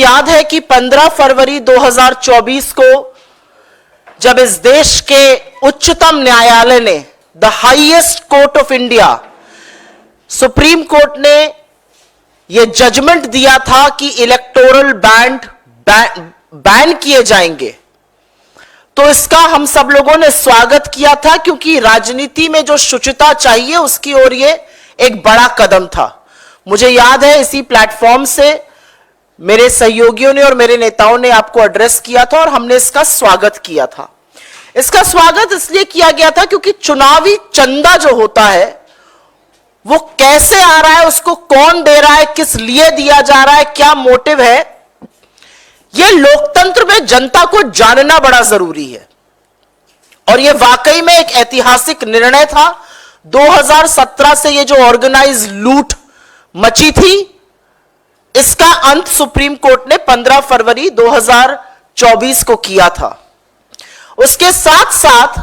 याद है कि 15 फरवरी 2024 को जब इस देश के उच्चतम न्यायालय ने, the highest court of India, supreme court ने यह जजमेंट दिया था कि इलेक्टोरल बैन किए जाएंगे, तो इसका हम सब लोगों ने स्वागत किया था, क्योंकि राजनीति में जो शुचिता चाहिए उसकी ओर यह एक बड़ा कदम था। मुझे याद है इसी प्लेटफॉर्म से मेरे सहयोगियों ने और मेरे नेताओं ने आपको एड्रेस किया था और हमने इसका स्वागत किया था। इसका स्वागत इसलिए किया गया था क्योंकि चुनावी चंदा जो होता है वो कैसे आ रहा है, उसको कौन दे रहा है, किस लिए दिया जा रहा है, क्या मोटिव है, यह लोकतंत्र में जनता को जानना बड़ा जरूरी है। और यह वाकई में एक ऐतिहासिक निर्णय था। 2017 से यह जो ऑर्गेनाइज लूट मची थी, इसका अंत सुप्रीम कोर्ट ने 15 फरवरी 2024 को किया था। उसके साथ साथ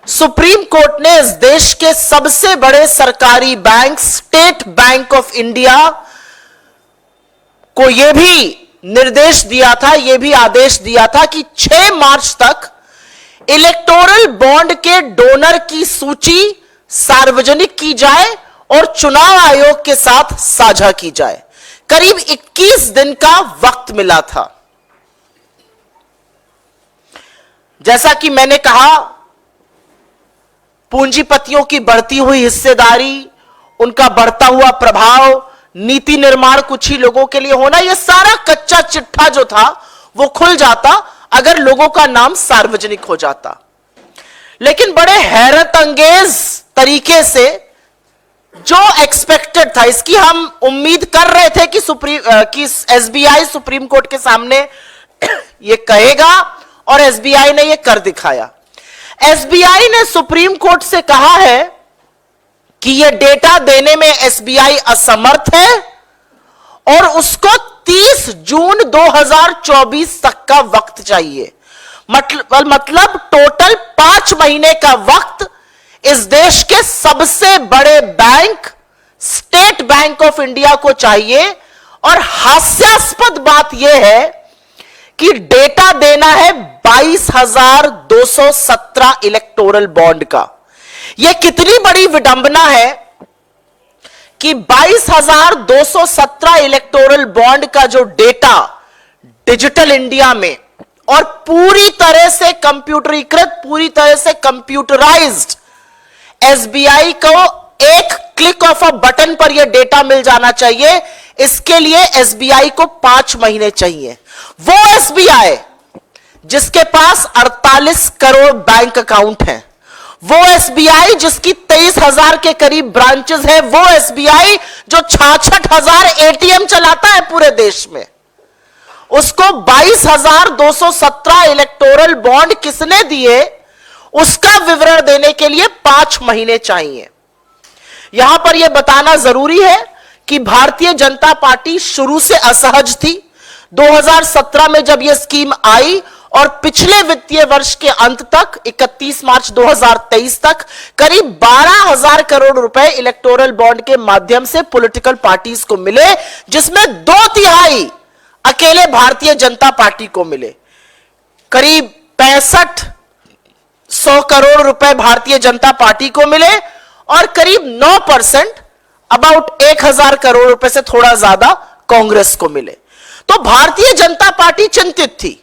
सुप्रीम कोर्ट ने इस देश के सबसे बड़े सरकारी bank, state bank of India को यह भी निर्देश दिया था, यह भी आदेश दिया था कि 6 मार्च तक इलेक्टोरल बॉन्ड के डोनर की सूची सार्वजनिक की जाए और चुनाव आयोग के साथ साझा की जाए। करीब 21 दिन का वक्त मिला था। जैसा कि मैंने कहा, पूंजीपतियों की बढ़ती हुई हिस्सेदारी, उनका बढ़ता हुआ प्रभाव, नीति निर्माण कुछ ही लोगों के लिए होना, यह सारा कच्चा चिट्ठा जो था वो खुल जाता अगर लोगों का नाम सार्वजनिक हो जाता। लेकिन बड़े हैरत अंगेज तरीके से जो एक्सपेक्टेड था, इसकी हम उम्मीद कर रहे थे कि एसबीआई सुप्रीम कोर्ट के सामने ये कहेगा, और एसबीआई ने ये कर दिखाया। एसबीआई ने सुप्रीम कोर्ट से कहा है कि यह डेटा देने में एसबीआई असमर्थ है और उसको 30 जून 2024 तक का वक्त चाहिए। मतलब टोटल 5 महीने का वक्त इस देश के सबसे बड़े bank, state bank of India को चाहिए। और हास्यास्पद बात यह है कि डेटा देना है 22,217 इलेक्टोरल बॉन्ड का। यह कितनी बड़ी विडंबना है कि 22,217 इलेक्टोरल बॉन्ड का जो डेटा डिजिटल इंडिया में और पूरी तरह से कंप्यूटरीकृत, पूरी तरह से कंप्यूटराइज्ड, एसबीआई को एक क्लिक ऑफ अ बटन पर यह डेटा मिल जाना चाहिए। इसके लिए एसबीआई को 5 महीने चाहिए। वो एसबीआई जिसके पास 48 करोड़ बैंक अकाउंट हैं, वो एसबीआई जिसकी 23,000 के करीब ब्रांचेस है, वो एसबीआई जो 66,000 एटीएम चलाता है पूरे देश में, उसको 22,217 इलेक्टोरल बॉन्ड किसने दिए, उसका विवरण देने के लिए 5 महीने चाहिए। यहां पर यह बताना जरूरी है कि भारतीय जनता पार्टी शुरू से असहज थी। 2017 में जब यह स्कीम आई और पिछले वित्तीय वर्ष के अंत तक 31 मार्च 2023 तक करीब 12,000 करोड़ रुपए इलेक्टोरल बॉन्ड के माध्यम से पॉलिटिकल पार्टीज को मिले, जिसमें 2/3 अकेले भारतीय जनता पार्टी को मिले। करीब 6500 करोड़ रुपए भारतीय जनता पार्टी को मिले और करीब 9%, अबाउट 1,000 करोड़ रुपए से थोड़ा ज्यादा कांग्रेस को मिले। तो भारतीय जनता पार्टी चिंतित थी।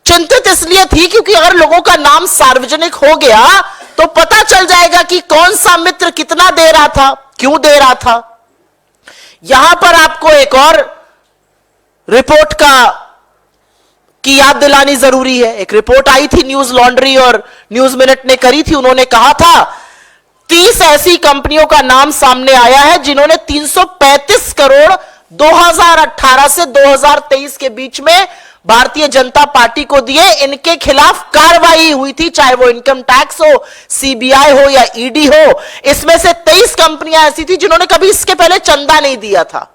चिंतित इसलिए थी क्योंकि अगर लोगों का नाम सार्वजनिक हो गया तो पता चल जाएगा कि कौन सा मित्र कितना दे रहा था, क्यों दे रहा था। यहां पर आपको एक और रिपोर्ट की याद दिलानी जरूरी है। एक रिपोर्ट आई थी, न्यूज लॉन्ड्री और न्यूज मिनट ने करी थी। उन्होंने कहा था 30 ऐसी कंपनियों का नाम सामने आया है जिन्होंने 335 करोड़ 2018 से 2023 के बीच में भारतीय जनता पार्टी को दिए। इनके खिलाफ कार्रवाई हुई थी, चाहे वो इनकम टैक्स हो, सीबीआई हो या ईडी हो। इसमें से 23 कंपनियां ऐसी थी जिन्होंने कभी इसके पहले चंदा नहीं दिया था।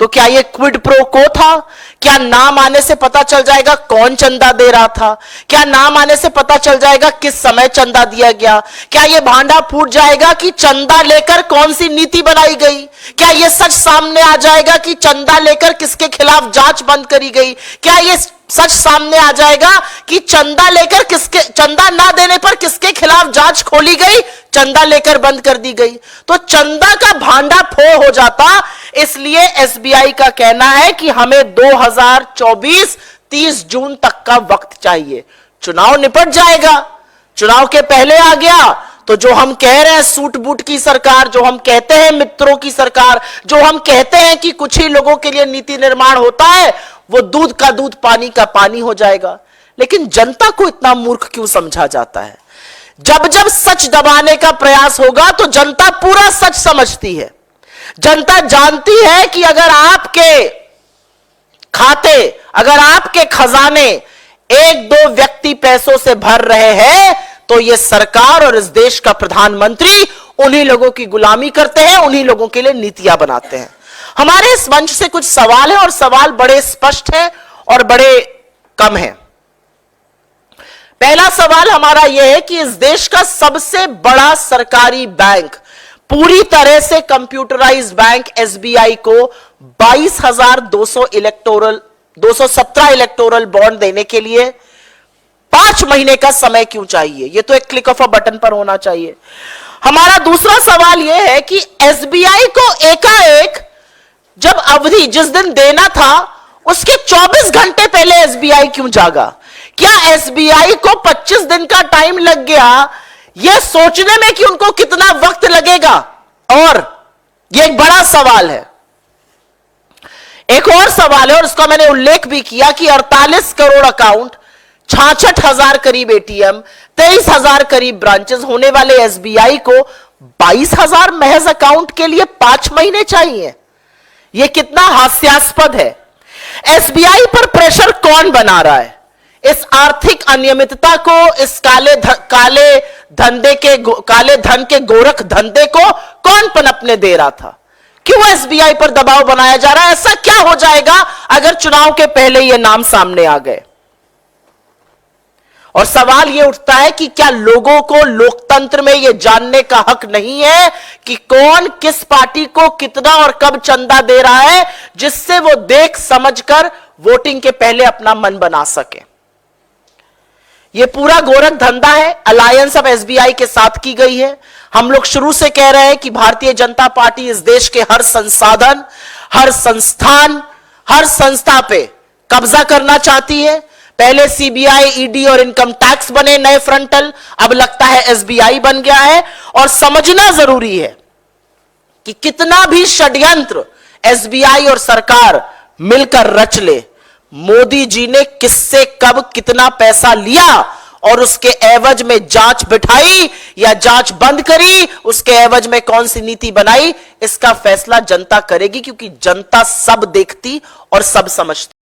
तो क्या यह क्विड प्रो को था? क्या नाम आने से पता चल जाएगा कौन चंदा दे रहा था? क्या नाम आने से पता चल जाएगा किस समय चंदा दिया गया? क्या यह भांडा फूट जाएगा कि चंदा लेकर कौन सी नीति बनाई गई? क्या यह सच सामने आ जाएगा कि चंदा लेकर किसके खिलाफ जांच बंद करी गई? क्या यह सच सामने आ जाएगा कि चंदा लेकर चंदा ना देने पर किसके खिलाफ जांच खोली गई, चंदा लेकर बंद कर दी गई? तो चंदा का भांडा फोड़ हो जाता। इसलिए एसबीआई का कहना है कि हमें 2024 30 जून तक का वक्त चाहिए। चुनाव निपट जाएगा, चुनाव के पहले आ गया तो जो हम कह रहे हैं सूट बूट की सरकार, जो हम कहते हैं मित्रों की सरकार, जो हम कहते हैं कि कुछ ही लोगों के लिए नीति निर्माण होता है, वो दूध का दूध पानी का पानी हो जाएगा। लेकिन जनता को इतना मूर्ख क्यों समझा जाता है? जब जब सच दबाने का प्रयास होगा तो जनता पूरा सच समझती है। जनता जानती है कि अगर आपके खाते, अगर आपके खजाने एक दो व्यक्ति पैसों से भर रहे हैं तो यह सरकार और इस देश का प्रधानमंत्री उन्हीं लोगों की गुलामी करते हैं, उन्हीं लोगों के लिए नीतियां बनाते हैं। हमारे इस मंच से कुछ सवाल है और सवाल बड़े स्पष्ट हैं और बड़े कम हैं। पहला सवाल हमारा यह है कि इस देश का सबसे बड़ा सरकारी बैंक, पूरी तरह से कंप्यूटराइज्ड बैंक एसबीआई को 22,217 इलेक्टोरल बॉन्ड देने के लिए 5 महीने का समय क्यों चाहिए? यह तो एक क्लिक ऑफ अ बटन पर होना चाहिए। हमारा दूसरा सवाल यह है कि एसबीआई को एकाएक जब अवधि जिस दिन देना था उसके 24 घंटे पहले एसबीआई क्यों जागा? क्या एसबीआई को 25 दिन का टाइम लग गया यह सोचने में कि उनको कितना वक्त लगेगा? और यह एक बड़ा सवाल है। एक और सवाल है और इसका मैंने उल्लेख भी किया कि 48 करोड़ अकाउंट, 66,000 करीब एटीएम, 23,000 करीब ब्रांचेस होने वाले एसबीआई को 22,000 महज अकाउंट के लिए 5 महीने चाहिए। यह कितना हास्यास्पद है। एसबीआई पर प्रेशर कौन बना रहा है? इस आर्थिक अनियमितता को, इस काले धन के गोरख धंधे को कौन पनपने दे रहा था? क्यों एसबीआई पर दबाव बनाया जा रहा है? ऐसा क्या हो जाएगा अगर चुनाव के पहले ये नाम सामने आ गए? और सवाल यह उठता है कि क्या लोगों को लोकतंत्र में यह जानने का हक नहीं है कि कौन किस पार्टी को कितना और कब चंदा दे रहा है, जिससे वो देख समझकर वोटिंग के पहले अपना मन बना सके? यह पूरा गोरख धंधा है, अलायंस अब एसबीआई के साथ की गई है। हम लोग शुरू से कह रहे हैं कि भारतीय जनता पार्टी इस देश के हर संसाधन, हर संस्थान, हर संस्था पे कब्जा करना चाहती है। पहले सीबीआई, ईडी और इनकम टैक्स बने नए फ्रंटल, अब लगता है एसबीआई बन गया है। और समझना जरूरी है कि कितना भी षड्यंत्र एसबीआई और सरकार मिलकर रच ले, मोदी जी ने किससे कब कितना पैसा लिया और उसके एवज में जांच बिठाई या जांच बंद करी, उसके एवज में कौन सी नीति बनाई, इसका फैसला जनता करेगी, क्योंकि जनता सब देखती और सब समझती।